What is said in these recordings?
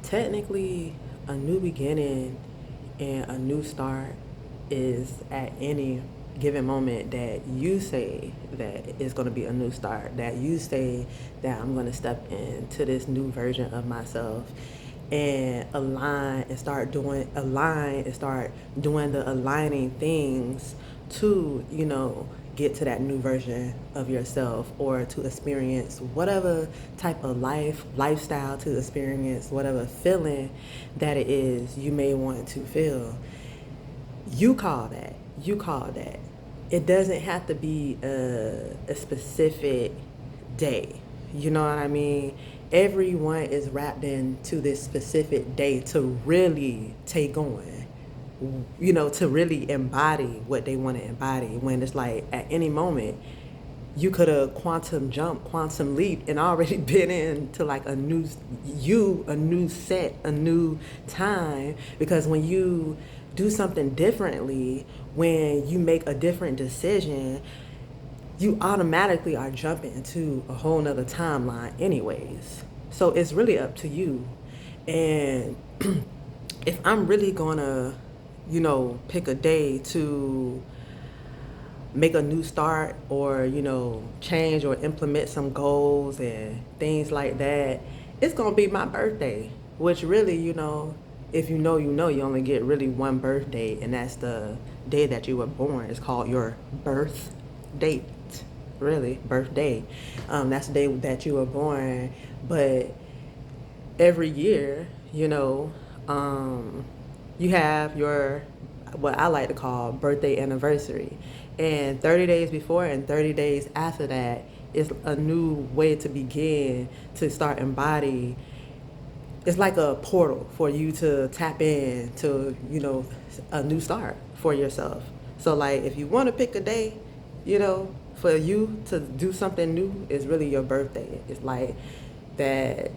technically, a new beginning and a new start is at any given moment that you say that it's going to be a new start, that you say that I'm going to step into this new version of myself and start doing the aligning things to, get to that new version of yourself, or to experience whatever type of lifestyle, to experience whatever feeling that it is you may want to feel. You call that. It doesn't have to be a specific day. You know what I mean? Everyone is wrapped into this specific day to really take on, to really embody what they want to embody. When it's like at any moment, you could have quantum leap, and already been into like a new set, a new time. Because when you do something differently, when you make a different decision, you automatically are jumping into a whole nother timeline anyways. So it's really up to you. And if I'm really gonna, pick a day to make a new start, or change or implement some goals and things like that, it's gonna be my birthday. Which really, if you only get really one birthday, and that's the day that you were born. It's called your birth date. Really, birthday. That's the day that you were born. But every year, you have your, what I like to call, birthday anniversary. And 30 days before and 30 days after that is a new way to begin to start embody. It's like a portal for you to tap in to, a new start for yourself. So like, if you want to pick a day, for you to do something new, is really your birthday. It's like that,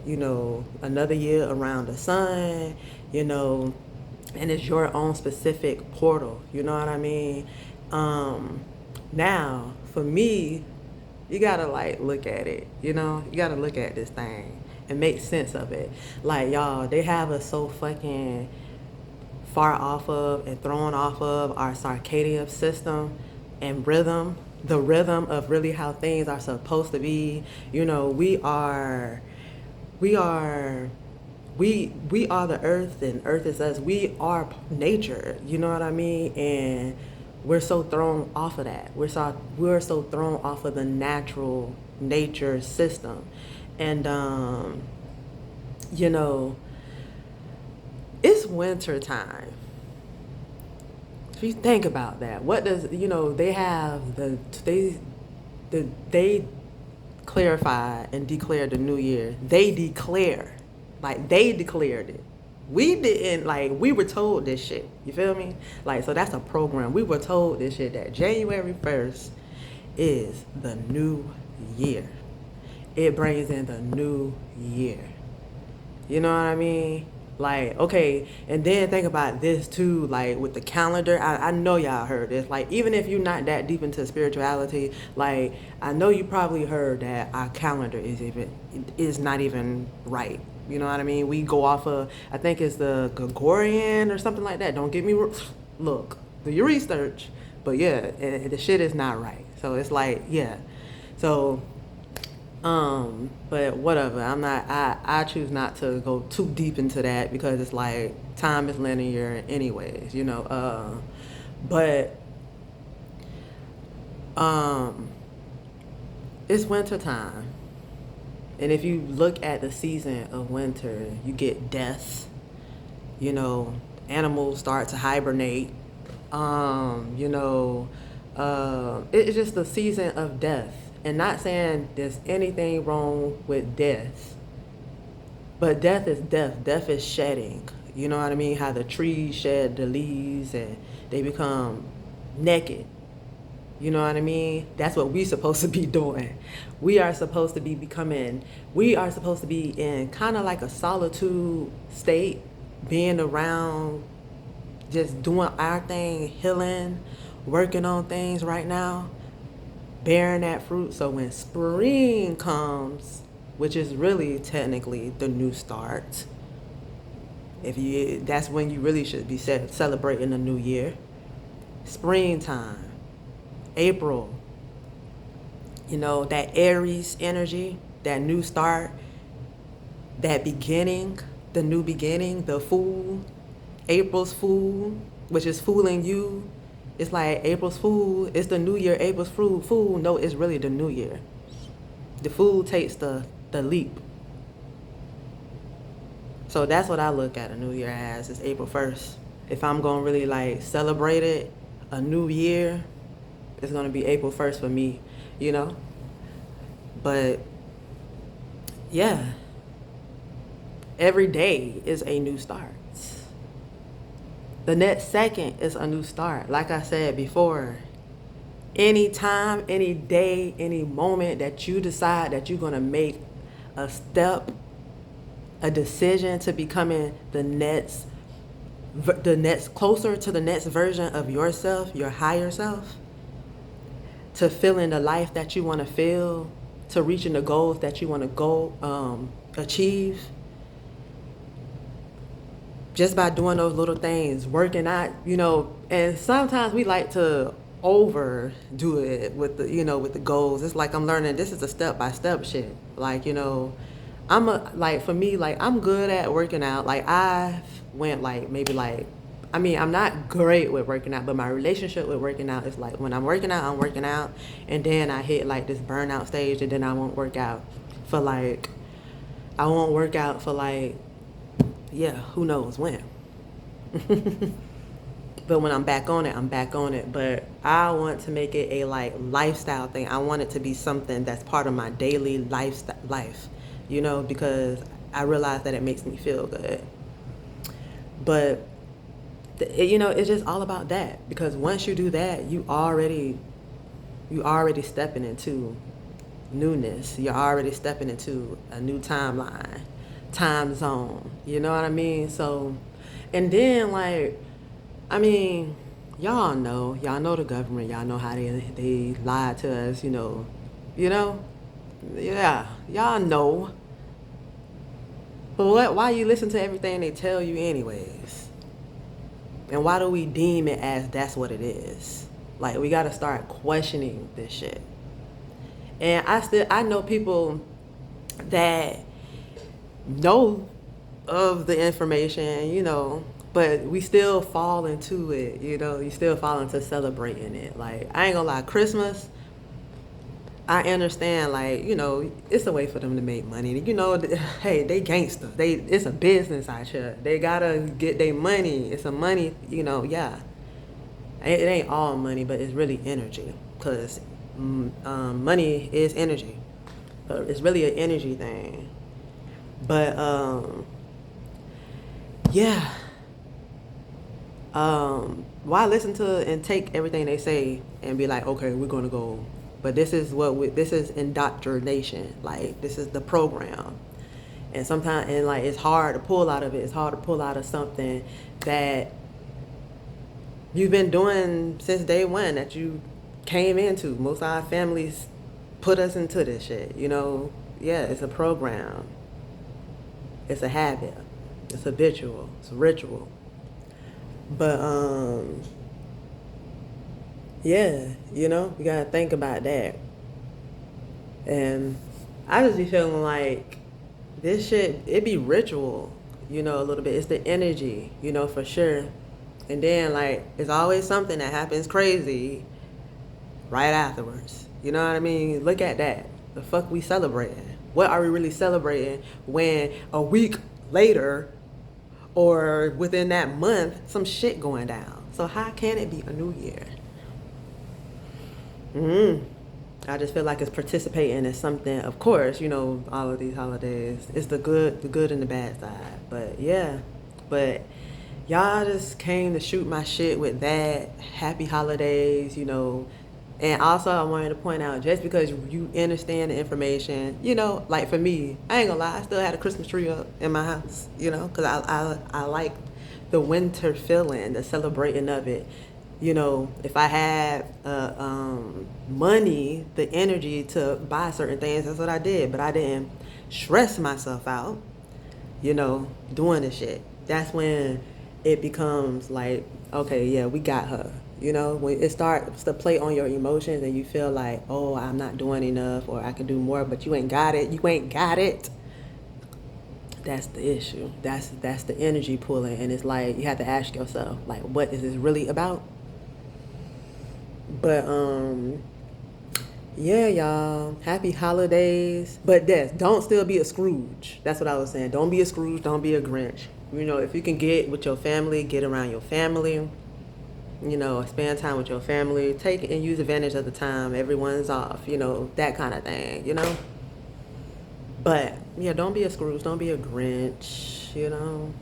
another year around the sun, and it's your own specific portal. You know what I mean? Now, for me, you gotta like look at it. You gotta look at this thing and make sense of it. Like, y'all, they have us so fucking far off of and thrown off of our circadian system and rhythm, the rhythm of really how things are supposed to be. We are the earth, and earth is us. We are nature, you know what I mean? And we're so thrown off of that. We're so thrown off of the natural nature system. And it's winter time. If you think about that, what does, they have they clarify and declare the new year. They declared it. We didn't, like, we were told this shit. You feel me? Like, so that's a program. We were told this shit, that January 1st is the new year. It brings in the new year. You know what I mean? Like, okay, and then think about this too, like with the calendar. I know y'all heard this. Like, even if you're not that deep into spirituality, like, I know you probably heard that our calendar is not even right. You know what I mean? We go off of, I think it's the Gregorian or something like that. Don't get me look, do your research. But yeah, the shit is not right. So it's like, yeah. So but whatever. I choose not to go too deep into that, because it's like time is linear anyways, but it's winter time. And if you look at the season of winter, you get death. Animals start to hibernate. It's just the season of death. And not saying there's anything wrong with death, but death is death. Death is shedding. You know what I mean? How the trees shed the leaves and they become naked. You know what I mean? That's what we're supposed to be doing. We are supposed to be in kind of like a solitude state, being around, just doing our thing, healing, working on things right now, bearing that fruit. So when spring comes, which is really technically the new start, That's when you really should be celebrating the new year. Springtime, April, that Aries energy, that new start, that beginning, the new beginning, the fool, April's fool, which is fooling you. It's like April's fool, it's the new year, April's fool. No, it's really the new year. The fool takes the leap. So that's what I look at a new year as, is April 1st. If I'm going to really like celebrate it, a new year, it's going to be April 1st for me, But yeah, every day is a new start. The next second is a new start. Like I said before, any time, any day, any moment that you decide that you're going to make a step, a decision to becoming the next closer to the next version of yourself, your higher self, to feeling the life that you want to feel, to reaching the goals that you want to go achieve, just by doing those little things, working out, and sometimes we like to overdo it with the goals. It's like I'm learning this is a step-by-step shit. Like, for me, like, I'm good at working out. Like, I've went like maybe like, I'm not great with working out, but my relationship with working out is like when I'm working out, and then I hit like this burnout stage, and then I won't work out for like, yeah, who knows when. But when I'm back on it. But I want to make it a like lifestyle thing. I want it to be something that's part of my daily life, because I realize that it makes me feel good. But it's just all about that, because once you do that, you already stepping into newness. You're already stepping into a new timeline, time zone. You know what I mean? So, and then like, y'all know the government. Y'all know how they lied to us. Yeah, y'all know. But why you listen to everything they tell you anyways? And why do we deem it as that's what it is? Like, we got to start questioning this shit. And I know people that know of the information, but we still fall into it, you still fall into celebrating it. Like, I ain't gonna lie, Christmas, I understand, like, it's a way for them to make money. Hey, they gangsters. It's a business out here. They gotta get their money. It's a money, yeah. It ain't all money, but it's really energy. Because money is energy. It's really an energy thing. But, yeah. Why listen to and take everything they say and be like, okay, we're gonna go. But this is indoctrination. Like, this is the program. And sometimes, like, it's hard to pull out of it. It's hard to pull out of something that you've been doing since day one, that you came into. Most of our families put us into this shit, Yeah, it's a program. It's a habit. It's habitual. It's a ritual. But, yeah, we gotta think about that. And I just be feeling like this shit, it be ritual, a little bit. It's the energy, for sure. And then, like, it's always something that happens crazy right afterwards. You know what I mean? Look at that. The fuck we celebrating? What are we really celebrating when a week later or within that month, some shit going down? So how can it be a new year? I just feel like it's participating in something. Of course, all of these holidays, it's the good and the bad side. But yeah, y'all just came to shoot my shit with that. Happy holidays, And also, I wanted to point out, just because you understand the information, like for me, I ain't gonna lie, I still had a Christmas tree up in my house, because I like the winter feeling, the celebrating of it. If I had money, the energy to buy certain things, that's what I did. But I didn't stress myself out, doing this shit. That's when it becomes like, okay, yeah, we got her. You know, when it starts to play on your emotions and you feel like, oh, I'm not doing enough or I can do more, but you ain't got it. You ain't got it. That's the issue. That's the energy pulling, and it's like you have to ask yourself, like, what is this really about? But yeah, y'all. Happy holidays. But don't still be a Scrooge. That's what I was saying. Don't be a Scrooge. Don't be a Grinch. You know, if you can get with your family, get around your family. You know, spend time with your family. Take and use advantage of the time. Everyone's off. You know, that kind of thing. You know. But yeah, don't be a Scrooge. Don't be a Grinch. You know.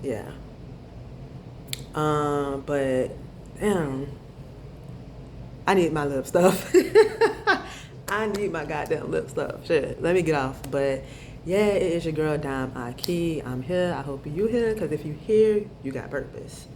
Yeah. But damn, I need my lip stuff. I need my goddamn lip stuff. Shit, let me get off. But yeah, it is your girl Dime Aki. I'm here. I hope you here, because if you here, you got purpose.